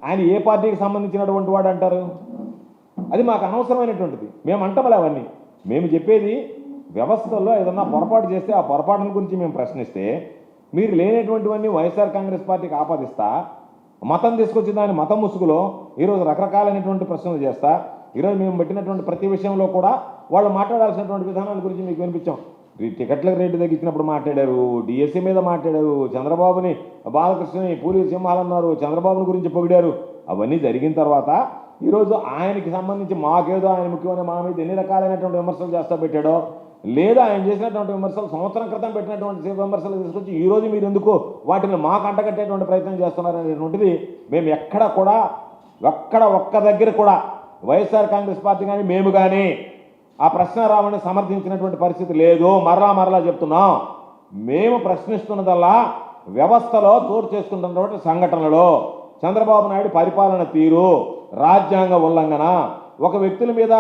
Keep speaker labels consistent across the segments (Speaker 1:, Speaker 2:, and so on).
Speaker 1: ఆయన ఏ పార్టీకి సంబంధించినటువంటి వాడు అంటారు? అది మాకు అనవసరమైనటువంటిది. మేము అంటమలే అవన్నీ. మేము చెప్పేది వ్యవస్థల్లో ఏదన్నా పొరపాటు చేస్తే ఆ పొరపాటుల గురించి మేము ప్రశ్నిస్తే మీరు లేనటువంటివన్నీ వైఎస్ఆర్ కాంగ్రెస్ పార్టీకి ఆపాదిస్తా, మతం తీసుకొచ్చి దాని మతం ముసుగులో ఈరోజు రకరకాలైనటువంటి ప్రశ్నలు చేస్తా, ఈరోజు మేము పెట్టినటువంటి ప్రతి విషయంలో కూడా వాళ్ళు మాట్లాడాల్సినటువంటి విధానాల గురించి మీకు వినిపించాం. టికెట్ల రేటు తగ్గించినప్పుడు మాట్లాడారు, డిఎస్సీ మీద మాట్లాడారు, చంద్రబాబుని బాలకృష్ణని పూలి సింహాలన్నారు, చంద్రబాబుని గురించి పొగిడారు. అవన్నీ జరిగిన తర్వాత ఈరోజు ఆయనకి సంబంధించి మాకేదో ఆయన ముఖ్యమైన మా మీద ఎన్ని రకాలైనటువంటి విమర్శలు చేస్తా పెట్టాడో, లేదా ఆయన చేసినటువంటి విమర్శలు సంవత్సరం క్రితం పెట్టినటువంటి విమర్శలు తీసుకొచ్చి ఈరోజు మీరు ఎందుకు వాటిని మాకు అంటగట్టేటువంటి ప్రయత్నం చేస్తున్నారనేటువంటిది మేము ఎక్కడ కూడా ఒక్క దగ్గర కూడా వైఎస్ఆర్ కాంగ్రెస్ పార్టీ కానీ మేము కానీ ఆ ప్రశ్నారావుని సమర్థించినటువంటి పరిస్థితి లేదు. మరలా చెప్తున్నాం, మేము ప్రశ్నిస్తున్నదల్లా వ్యవస్థలో చోటు చేసుకుంటున్నటువంటి సంఘటనలు, చంద్రబాబు నాయుడు పరిపాలన తీరు, రాజ్యాంగ ఉల్లంఘన, ఒక వ్యక్తుల మీద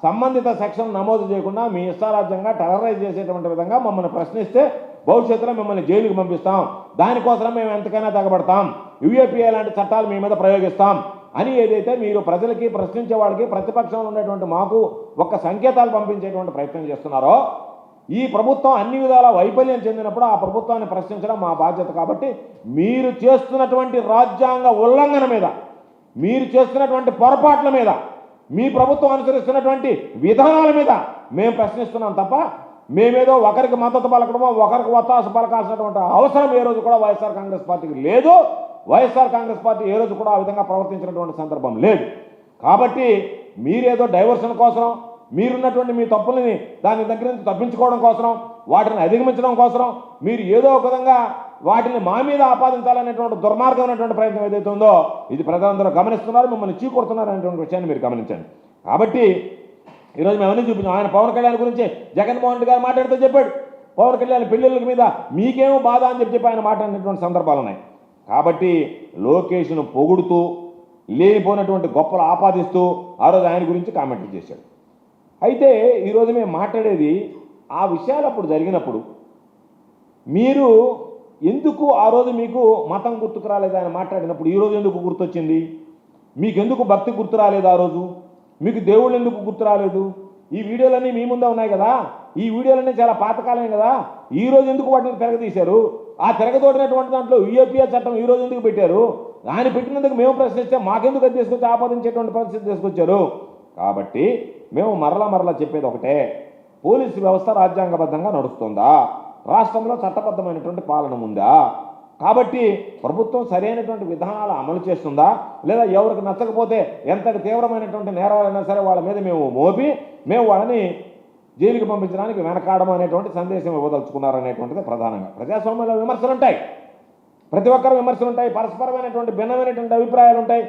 Speaker 1: సంబంధిత సెక్షన్ నమోదు చేయకుండా మీ ఇష్టారాజ్యంగా టెర్రరైజ్ చేసేటువంటి విధంగా మమ్మల్ని ప్రశ్నిస్తే భవిష్యత్తులో మిమ్మల్ని జైలుకి పంపిస్తాం, దానికోసం మేము ఎంతకైనా తెగబడతాం, యూఏపీఏ లాంటి చట్టాలు మీ మీద ప్రయోగిస్తాం అని ఏదైతే మీరు ప్రజలకి, ప్రశ్నించే వాళ్ళకి, ప్రతిపక్షంలో ఉన్నటువంటి మాకు ఒక్క సంకేతాలు పంపించేటువంటి ప్రయత్నం చేస్తున్నారో, ఈ ప్రభుత్వం అన్ని విధాల వైఫల్యం చెందినప్పుడు ఆ ప్రభుత్వాన్ని ప్రశ్నించడం మా బాధ్యత. కాబట్టి మీరు చేస్తున్నటువంటి రాజ్యాంగ ఉల్లంఘన మీద, మీరు చేస్తున్నటువంటి పొరపాట్ల మీద, మీ ప్రభుత్వం అనుసరిస్తున్నటువంటి విధానాల మీద మేము ప్రశ్నిస్తున్నాం తప్ప మేమేదో ఒకరికి మద్దతు పలకడమో ఒకరికి ఒత్తాసు పలకాల్సినటువంటి అవసరం ఏ రోజు కూడా వైఎస్ఆర్ కాంగ్రెస్ పార్టీకి లేదు. వైఎస్ఆర్ కాంగ్రెస్ పార్టీ ఏ రోజు కూడా ఆ విధంగా ప్రవర్తించినటువంటి సందర్భం లేదు. కాబట్టి మీరేదో డైవర్షన్ కోసం, మీరున్నటువంటి మీ తప్పులని దాని దగ్గర నుంచి తప్పించుకోవడం కోసం, వాటిని అధిగమించడం కోసం మీరు ఏదో ఒక విధంగా వాటిని మా మీద ఆపాదించాలనేటువంటి దుర్మార్గమైనటువంటి ప్రయత్నం ఏదైతే ఉందో ఇది ప్రజలందరూ గమనిస్తున్నారు, మిమ్మల్ని చీకొడుతున్నారు అనేటువంటి విషయాన్ని మీరు గమనించండి. కాబట్టి ఈరోజు మేము అన్నీ చూపించాం. ఆయన పవన్ కళ్యాణ్ గురించి జగన్మోహన్ రెడ్డి గారు మాట్లాడుతూ చెప్పాడు, పవన్ కళ్యాణ్ పెళ్లిళ్ళ మీద మీకేమో బాధ అని చెప్పి ఆయన మాట్లాడినటువంటి సందర్భాలు ఉన్నాయి. కాబట్టి లోకేష్ను పొగుడుతూ లేనిపోయినటువంటి గొప్పలు ఆపాదిస్తూ ఆ రోజు ఆయన గురించి కామెంట్లు చేశాడు. అయితే ఈరోజు మేము మాట్లాడేది ఆ విషయాలు అప్పుడు జరిగినప్పుడు మీరు ఎందుకు ఆ రోజు మీకు మతం గుర్తుకు రాలేదు ఆయన మాట్లాడినప్పుడు, ఈరోజు ఎందుకు గుర్తొచ్చింది? మీకెందుకు భక్తి గుర్తు రాలేదు? ఆ రోజు మీకు దేవుళ్ళు ఎందుకు గుర్తు రాలేదు? ఈ వీడియోలన్నీ మీ ముందే ఉన్నాయి కదా, ఈ వీడియోలన్నీ చాలా పాతకాలమే కదా, ఈ రోజు ఎందుకు వాటిని తిరగదీశారు? ఆ తిరగదోడినటువంటి దాంట్లో యూఏపీఏ చట్టం ఈ రోజు ఎందుకు పెట్టారు? ఆయన పెట్టినందుకు మేము ప్రశ్నిస్తే మాకెందుకు అది తీసుకొచ్చి ఆపాదించేటువంటి పరిస్థితి తీసుకొచ్చారు? కాబట్టి మేము మరలా చెప్పేది ఒకటే, పోలీసు వ్యవస్థ రాజ్యాంగబద్ధంగా నడుస్తుందా? రాష్ట్రంలో చట్టబద్ధమైనటువంటి పాలన ఉందా? కాబట్టి ప్రభుత్వం సరైనటువంటి విధానాలు అమలు చేస్తుందా? లేదా ఎవరికి నచ్చకపోతే ఎంతటి తీవ్రమైనటువంటి నేరాలైనా సరే వాళ్ళ మీద మేము మోపి మేము వాళ్ళని జైలుకి పంపించడానికి వెనకాడము అనేటువంటి సందేశం ఇవ్వదలుచుకున్నారనేటువంటిది ప్రధానంగా. ప్రజాస్వామ్యంలో విమర్శలు ఉంటాయి, ప్రతి ఒక్కరు విమర్శలు ఉంటాయి, పరస్పరమైనటువంటి భిన్నమైనటువంటి అభిప్రాయాలు ఉంటాయి.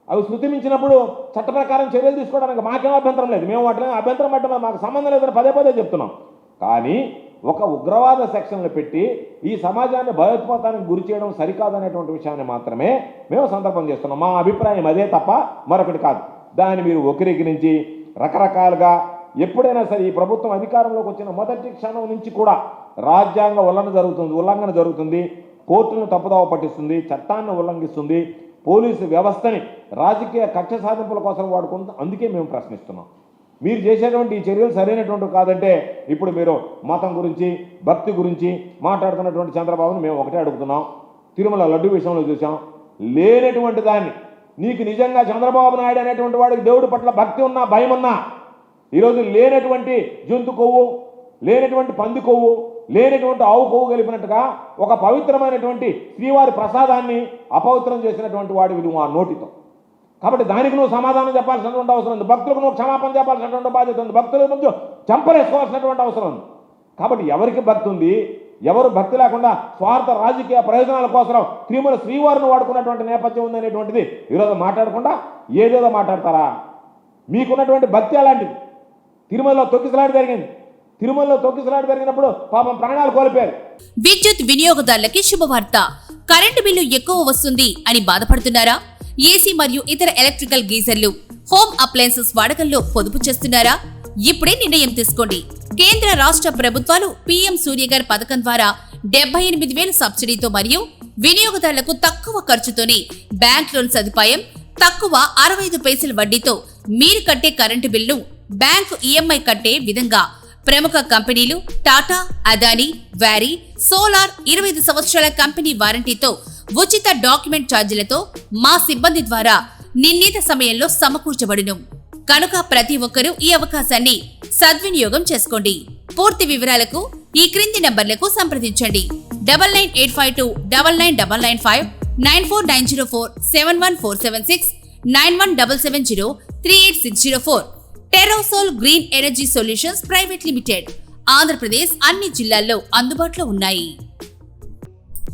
Speaker 1: అవి శృతిమించినప్పుడు చట్ట ప్రకారం చర్యలు తీసుకోవడానికి మాకేం అభ్యంతరం లేదు. మేము వాటిని అభ్యంతరం పెట్టడం మాకు సంబంధం లేదని పదే చెప్తున్నాం. కానీ ఒక ఉగ్రవాద సెక్షన్లు పెట్టి ఈ సమాజాన్ని భయోత్పాతానికి గురి చేయడం సరికాదనేటువంటి విషయాన్ని మాత్రమే మేము సందర్భం చేస్తున్నాం. మా అభిప్రాయం అదే తప్ప మరొకటి కాదు. దాన్ని మీరు వక్రీకరించి రకరకాలుగా ఎప్పుడైనా సరే ఈ ప్రభుత్వం అధికారంలోకి వచ్చిన మొదటి క్షణం నుంచి కూడా రాజ్యాంగ ఉల్లంఘన జరుగుతుంది, కోర్టులను తప్పుదోవ పట్టిస్తుంది, చట్టాన్ని ఉల్లంఘిస్తుంది, పోలీసు వ్యవస్థని రాజకీయ కక్ష సాధింపుల కోసం వాడుకుంటూ. అందుకే మేము ప్రశ్నిస్తున్నాం. మీరు చేసేటువంటి ఈ చర్యలు సరైనటువంటి కాదంటే ఇప్పుడు మీరు మతం గురించి, భక్తి గురించి మాట్లాడుతున్నటువంటి చంద్రబాబుని మేము ఒకటే అడుగుతున్నాం. తిరుమల లడ్డు విషయంలో చూసాం, లేనటువంటి దాన్ని నీకు నిజంగా చంద్రబాబు నాయుడు అనేటువంటి వాడికి దేవుడి పట్ల భక్తి ఉన్నా, భయం ఉన్నా, ఈరోజు లేనటువంటి జంతు కొవ్వు, లేనటువంటి పంది కొవ్వు, లేనటువంటి ఆవు కొవ్వు కలిపినట్టుగా ఒక పవిత్రమైనటువంటి శ్రీవారి ప్రసాదాన్ని అపవిత్రం చేసినటువంటి వాడివి నువ్వు ఆ నోటితో. కాబట్టి దానికి నువ్వు సమాధానం చెప్పాల్సినటువంటి అవసరం ఉంది, భక్తులకు నువ్వు క్షమాపణ చెప్పాల్సినటువంటి బాధ్యత ఉంది, భక్తుల ముందు చంపలేసుకోవాల్సినటువంటి అవసరం ఉంది. కాబట్టి ఎవరికి భక్తి ఉంది, ఎవరు భక్తి లేకుండా స్వార్థ రాజకీయ ప్రయోజనాల కోసం తిరుమల శ్రీవారిని వాడుకున్నటువంటి నేపథ్యం ఉంది అనేటువంటిది ఈరోజు మాట్లాడకుండా ఏదేదో మాట్లాడతారా? మీకున్నటువంటి భక్తి అలాంటిది. తిరుమలలో తొక్కిసలాట జరిగినప్పుడు పాపం ప్రాణాలు కోల్పోయారు.
Speaker 2: విద్యుత్ వినియోగదారులకి శుభవార్త. కరెంటు బిల్లు ఎక్కువ వస్తుంది అని బాధపడుతున్నారా? ఏసీ మరియు ఇతర ఎలక్ట్రికల్ గీజర్లు, హోమ్ అప్లయన్సెస్ వాడకంలో పొదుపు చేస్తున్నారా? ఇప్పుడే నిర్ణయం తీసుకోండి. కేంద్ర రాష్ట్ర ప్రభుత్వాలు పీఎం సూర్యగర్ పథకం ద్వారా 78,000 సబ్సిడీతో మరియు వినియోగదారులకు తక్కువ ఖర్చుతోనే బ్యాంక్ లోన్ సదుపాయం, తక్కువ 65 పైసల వడ్డీతో మీరు కట్టే కరెంటు బిల్లు బ్యాంకు ఈఎంఐ కట్టే విధంగా ప్రముఖ కంపెనీలు టాటా, అదానీ, వారీ, సోలార్ 25 సంవత్సరాల కంపెనీ వారంటీతో ఉచిత డాక్యుమెంట్ ఛార్జీలతో మా సిబ్బంది ద్వారా నిర్ణీత సమయంలో సమకూర్చబడును. కనుక ప్రతి ఒక్కరూ ఈ అవకాశాన్ని సద్వినియోగం చేసుకోండి. పూర్తి వివరాలకు ఈ క్రింది నంబర్లకు సంప్రదించండి. 9985299995, 9490471476, 9177038604. Terosol green energy solutions private limited. Andhra Pradesh అన్ని జిల్లాల్లో అందుబాటులో ఉన్నాయి.